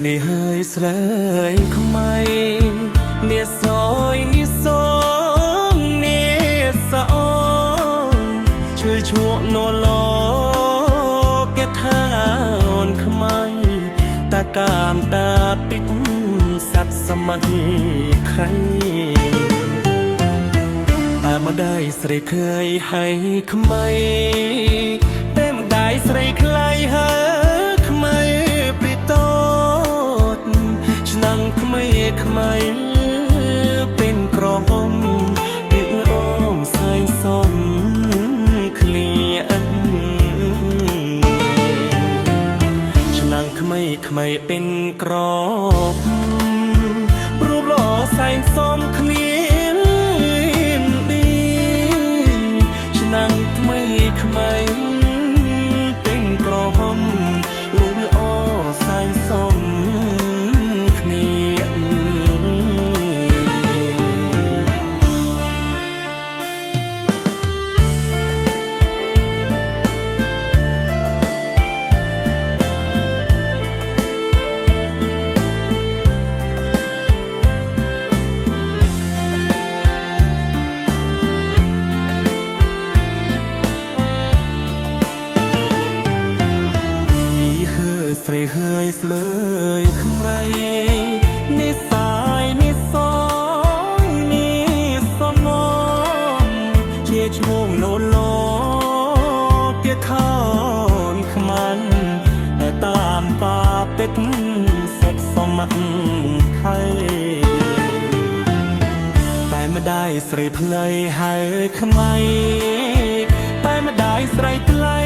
នេះហើយស្រីខ្មៃនេះសយនេះសំនេះសអូនជួយឈួកនលគេថាអូនខ្មៃតាកាមតាពិតសັດសម័យខៃតែមកได้ស្រីเคยให้ខ្មៃតែមកได้ស្រីខ្លៃហើយខ្មៃពីតូចឆ្នាំងខ្មៃខ្មៃเป็นក្រហមពីអូមសែងសំឃ្លៀនឆ្នាំងខ្មៃខ្មៃเป็นក្រហមរូបល្អសែងសំឃ្លៀនឆ្នាំងថ្មីថ្មីเป็นក្រហមរូបល្អសែងសំគ្នាស្រីហើយស្លើយខ្មៃនេះសាយនេះសយនេះសមនជាឈ្មោះលោឡទៀតខោនខ្មាន់តែតាមបាពេតសុខសម័យខៃតែមិនได้ស្រីផ្លៃហើយខ្មៃតែមិនได้ស្រីផ្លៃ